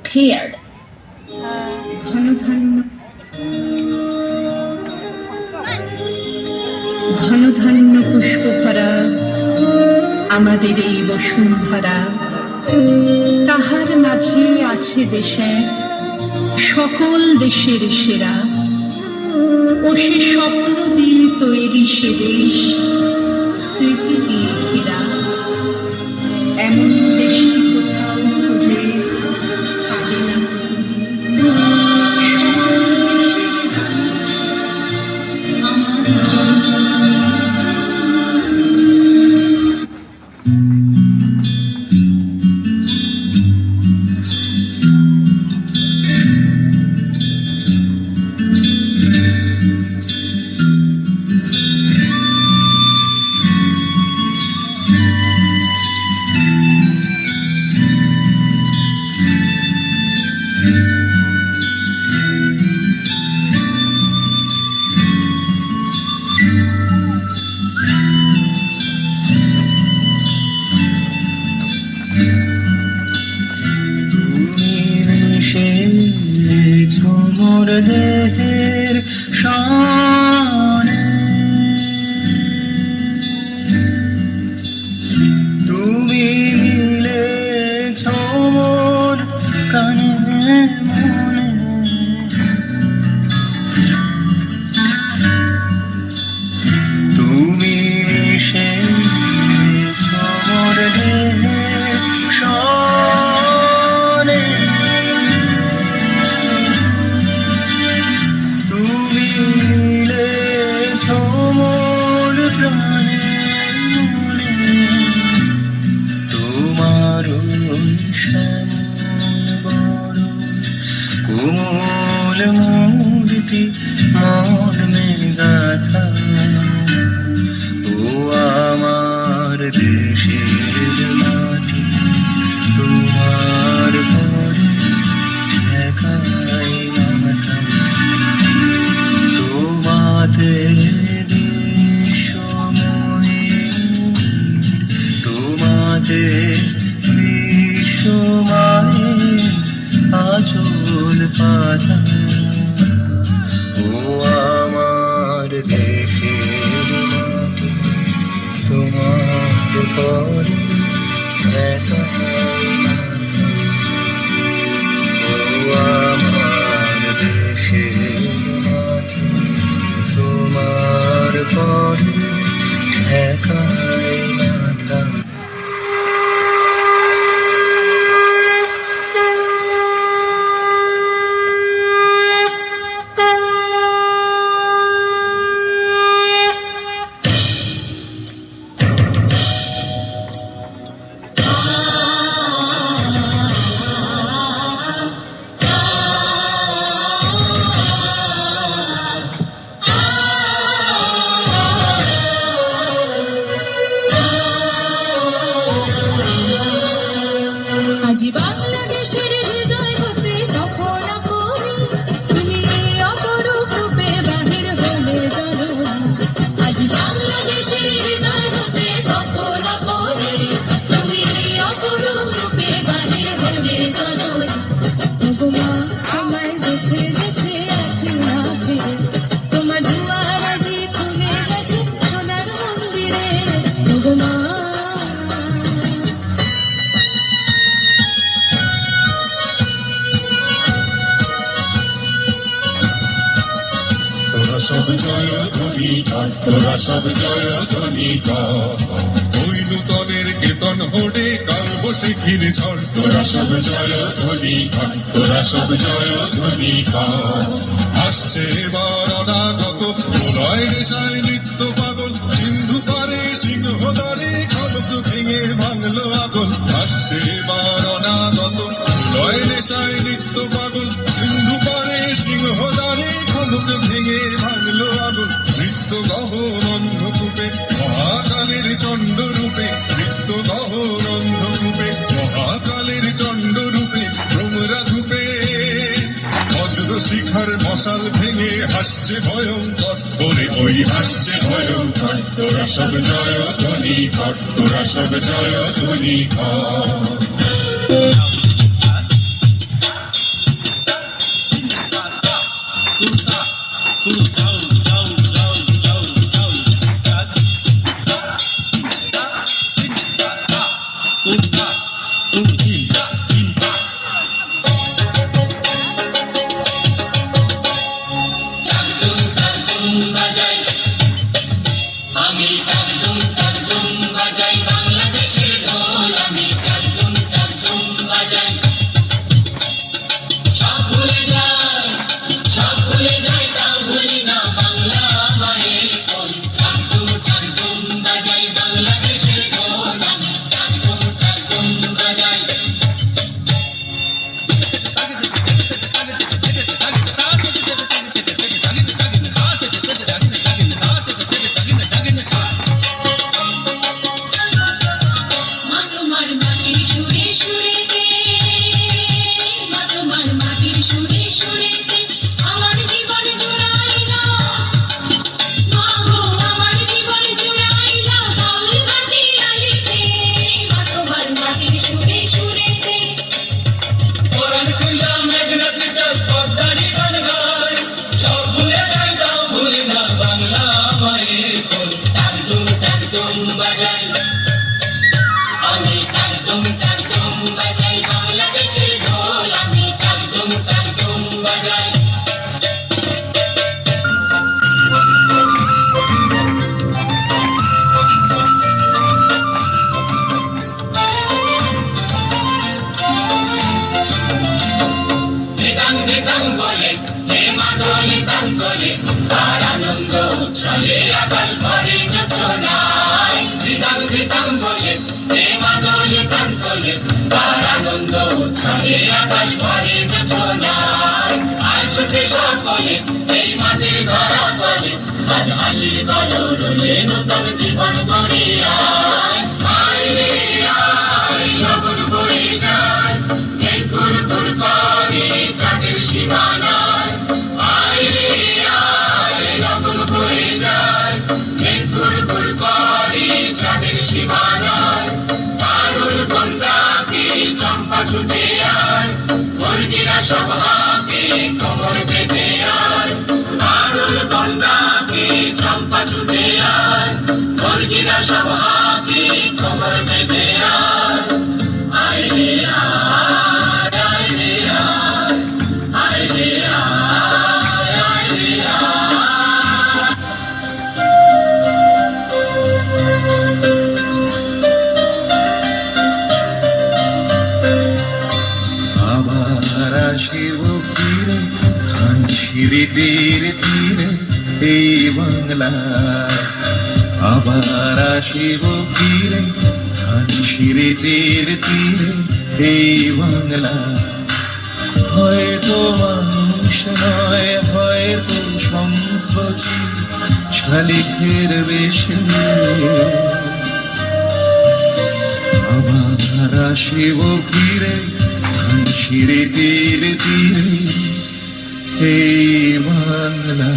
cleared. ঘনধান্য পুষ্প ভরা আমাদের এই বসুন্ধরা, তাহার মাঝে আছে দেশে সকল দেশের সেরা, ও সে স্বপ্ন দিয়ে তৈরি সে দেশ স্মৃতি দিয়ে ঘেরা। এমন দেশটি কোথাও খুঁজে পাবে না তুমি। আমার জন্মভূমি। দেহের শানে তুমি মিলেছ মোর কানে মনে, তুমি মিশেছ মোর দেহের শানে, কোমল মূর্তি মর্মে গাথা, ও আমার দেশের মাটি তোমার ঘরে ঠেকাই মাথা, তোমাতে বিশ্বময়ী, তোমাতে বিশ্বময়ী আচল পাতা, ও আমার দেশের মাটি তোমার পরে ঠেকাই মাথা, ও আমার দেশের মাটি তোমার পরে ঠেকাই মাথা। আজি বাংলাদেশের হৃদয় হতে তখন আপনি তুমি অপরূপ রূপে বাহির হলে জননী, আজি বাংলাদেশের হৃদয় হতে তখন আপনি তুমি অপরূপ রূপে বাহির হলে জননী। ওগো মা তোমায় দেখে দেখে আখি না ফিরে, তোমার দুয়ার আজি খুলে গেছে সোনার মন্দিরে। ওগো মা তোরা সব জয় ধ্বনি কর, তোরা সব জয় ধ্বনি কর, ওই নূতনের কেতন হোড়ে কাল বসে ঘিরে ঝড়, তোরা সব জয় ধ্বনি কর, তোরা সব জয় ধ্বনি কর। আসছে এবার অনাগত প্রলয় নেশায় নৃত্য পাগল, সিন্ধু পারে সিংহদ্বারে খলক ভেঙে ভাঙলো আগল। আসছে এবার অনাগত প্রলয় নেশায় নৃত্য পাগল, সিন্ধু পারে সিংহদ্বারে খলক ভেঙে ভাঙলো আগল। নৃত্য গহন অন্ধকূপে মহাকালের চণ্ড রূপে, নৃত্য গহন অন্ধকূপে মহাকালের চণ্ড রূপে, ভ্রমরা ধূপে বজ্র শিখর মশাল ভেঙে হাসছে ভয়ঙ্কর, ওরে ওই হাসছে ভয়ঙ্কর। তোরা সব জয় ধ্বনি কর, তোরা সব জয় ধ্বনি কর। আমি টাকডুম টাকডুম বাজাই বাংলাদেশের ঢোল আমি টাকডুম টাকডুম বাজাই সব ভুলে যাই তাও ভুলি না বাংলা মায়ের কোল টাকডুম টাকডুম বাজাই বাংলাদেশের ঢোল আমি টাকডুম টাকডুম বাজাই মা তোমার মাটির সুরে সুরেতে মা তোমার মাটির সুরে সুরেতে আমার জীবন জুড়াইলা মা গো আমার জীবন জুড়াইলা বাউল ঘাটি আলিতে মা তোমার মাটির সুরে সুরেতে কোরআন খুইলা মেঘনা তিতাস পদ্মারি গান গায় সব ভুলে যাই তাও ভুলি না বাংলা মায়ের কোল টাকডুম টাকডুম বাজাই আমি টাকডুম টাকডুম বাজাই বাংলাদেশের ঢোল আমি টাকডুম টাকডুম বাজাই দিতাং দিতাং বলে হে মাদলি তাং বলে তার আনন্দ উচ্ছলে আকাশ ভরে যোচনায় দিতাং দিতাং বলে হে মাদলি তাং বলে তার আনন্দ উচ্ছলে আকাশ ভরে যোচনায় আয় ছুটে সকলে এই মাটির ধরা চলে আজ হাসির কলরলে নূতন জীবন গড়ে আয় আয় রে আয় জগৎ বয়ে যায় যে গুর গুর করে চাঁদের সীমানায় আয় রে আয় জগৎ বয়ে যায় যে গুর গুর করে চাঁদের সীমানায় সারুল বনজাকে চম্পা ছুটে আয় স্বর্গীরা সব হাকে কোমর বেঁধে আয় সারুল বনজাকে চম্পা ছুটে আয় স্বর্গীরা সব হাকে কোমর বেঁধে আয় আয় রে আয় আয় রে আয় আয় রে আয় আয় রে আয় আবার আসিব ফিরে খানশিরি তীরে তীরে এই বাংলা আবার আসিব ফিরে খানশিরি তীরে তীরে এই বাংলা হয়তো মানুষ নয় হয়তো শঙ্খচি শালিখের বেশে আবার আসিব ফিরে খানশিরি তীরে তীরে এই বাংলা